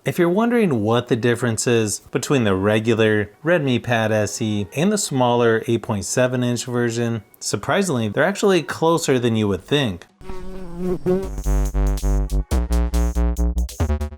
If you're wondering what the difference is between the regular Redmi Pad SE and the smaller 8.7-inch version, surprisingly, they're actually closer than you would think.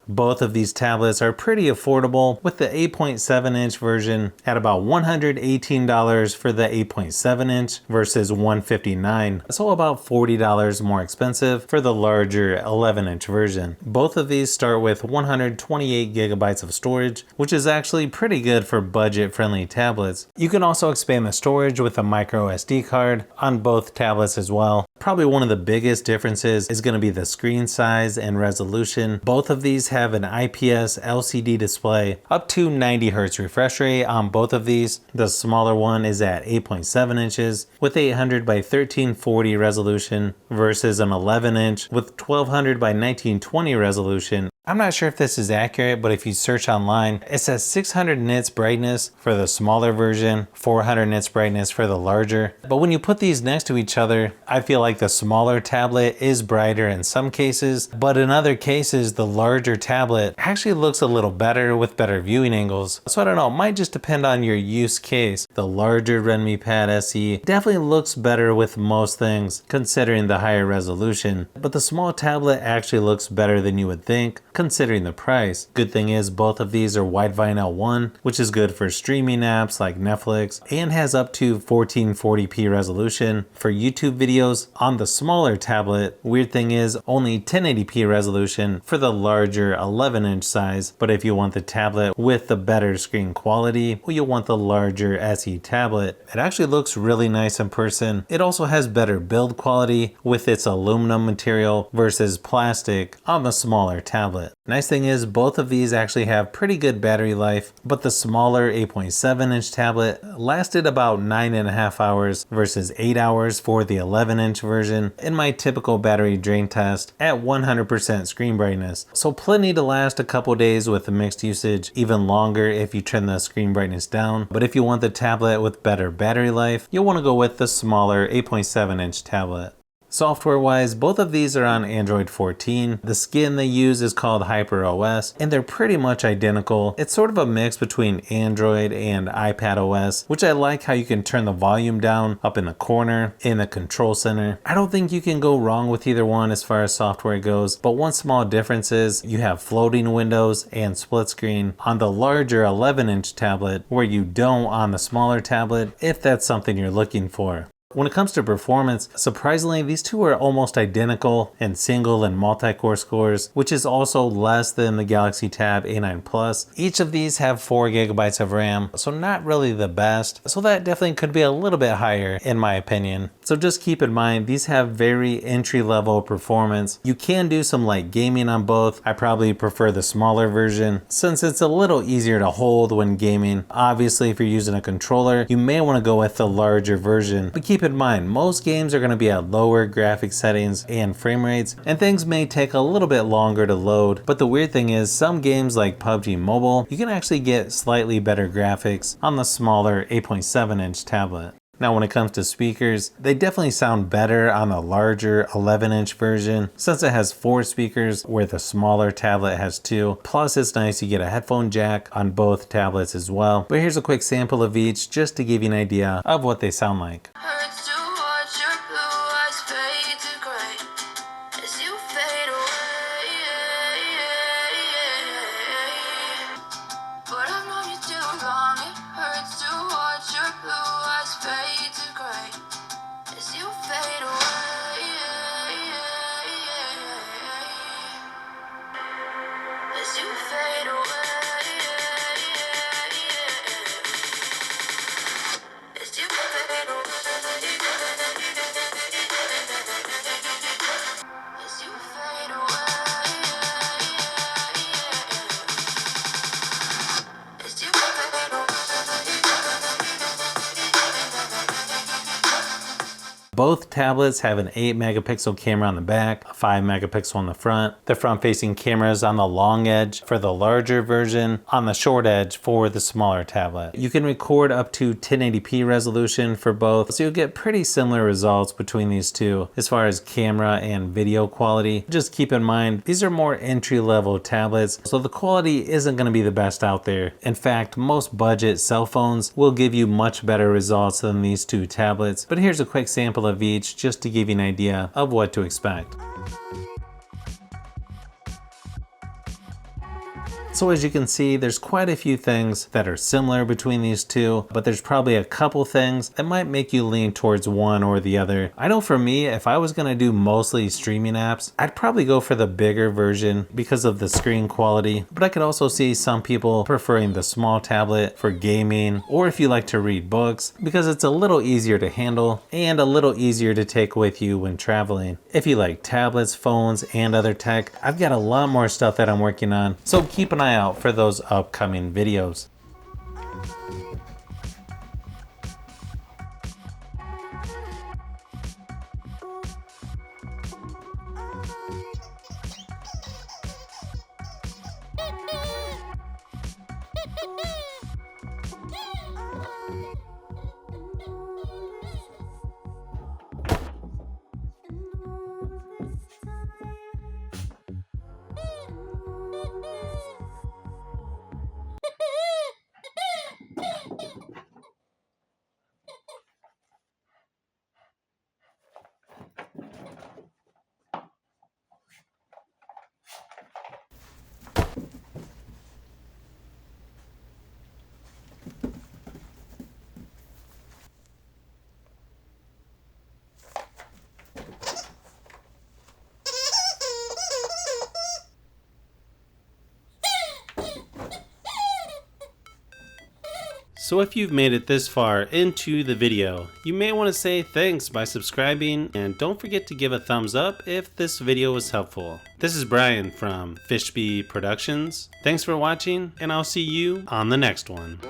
Both of these tablets are pretty affordable, with the 8.7-inch version at about $118 for the 8.7-inch versus $159, so about $40 more expensive for the larger 11-inch version. Both of these start with 128 gigabytes of storage, which is actually pretty good for budget-friendly tablets. You can also expand the storage with a micro SD card on both tablets as well. Probably one of the biggest differences is going to be the screen size and resolution. Both of these have an IPS LCD display up to 90 Hz refresh rate on both of these. The smaller one is at 8.7 inches with 800 by 1340 resolution versus an 11-inch with 1200 by 1920 resolution. I'm not sure if this is accurate, but if you search online, it says 600 nits brightness for the smaller version, 400 nits brightness for the larger. But when you put these next to each other, I feel like the smaller tablet is brighter in some cases, but in other cases, the larger tablet actually looks a little better with better viewing angles. So I don't know, it might just depend on your use case. The larger Redmi Pad SE definitely looks better with most things, considering the higher resolution, but the small tablet actually looks better than you would think, considering the price. Good thing is both of these are wide vinyl 1, which is good for streaming apps like Netflix, and has up to 1440p resolution for YouTube videos. On the smaller tablet, weird thing is only 1080p resolution for the larger 11-inch size, but if you want the tablet with the better screen quality, well, you'll want the larger SE tablet. It actually looks really nice in person. It also has better build quality with its aluminum material versus plastic on the smaller tablet. Nice thing is both of these actually have pretty good battery life, but the smaller 8.7-inch tablet lasted about 9.5 hours versus 8 hours for the 11-inch version in my typical battery drain test at 100% screen brightness. So plenty to last a couple days with the mixed usage, even longer if you turn the screen brightness down. But if you want the tablet with better battery life, you'll want to go with the smaller 8.7-inch tablet. Software-wise, both of these are on Android 14. The skin they use is called HyperOS, and they're pretty much identical. It's sort of a mix between Android and iPadOS, which I like how you can turn the volume down up in the corner in the control center. I don't think you can go wrong with either one as far as software goes, but one small difference is you have floating windows and split screen on the larger 11-inch tablet, where you don't on the smaller tablet, if that's something you're looking for. When it comes to performance, surprisingly, these two are almost identical in single and multi-core scores, which is also less than the Galaxy Tab A9 Plus. Each of these have 4 gigabytes of RAM, so not really the best. So that definitely could be a little bit higher in my opinion. So just keep in mind, these have very entry-level performance. You can do some light gaming on both. I probably prefer the smaller version since it's a little easier to hold when gaming. Obviously, if you're using a controller, you may want to go with the larger version, but keep in mind, most games are going to be at lower graphic settings and frame rates, and things may take a little bit longer to load. But the weird thing is, some games like PUBG Mobile, you can actually get slightly better graphics on the smaller 8.7-inch tablet. Now when it comes to speakers, they definitely sound better on the larger 11-inch version since it has 4 speakers where the smaller tablet has 2. Plus it's nice you get a headphone jack on both tablets as well. But here's a quick sample of each just to give you an idea of what they sound like. Both tablets have an 8 megapixel camera on the back, a 5 megapixel on the front. The front facing camera is on the long edge for the larger version, on the short edge for the smaller tablet. You can record up to 1080p resolution for both, so you'll get pretty similar results between these two as far as camera and video quality. Just keep in mind, these are more entry-level tablets, so the quality isn't going to be the best out there. In fact, most budget cell phones will give you much better results than these two tablets, but here's a quick sample of each just to give you an idea of what to expect. So as you can see, there's quite a few things that are similar between these two, but there's probably a couple things that might make you lean towards one or the other. I know for me, if I was gonna do mostly streaming apps, I'd probably go for the bigger version because of the screen quality, but I could also see some people preferring the small tablet for gaming, or if you like to read books, because it's a little easier to handle and a little easier to take with you when traveling. If you like tablets, phones, and other tech, I've got a lot more stuff that I'm working on, so keep an eye out for those upcoming videos. So if you've made it this far into the video, you may want to say thanks by subscribing, and don't forget to give a thumbs up if this video was helpful. This is Brian from FishBee Productions. Thanks for watching, and I'll see you on the next one.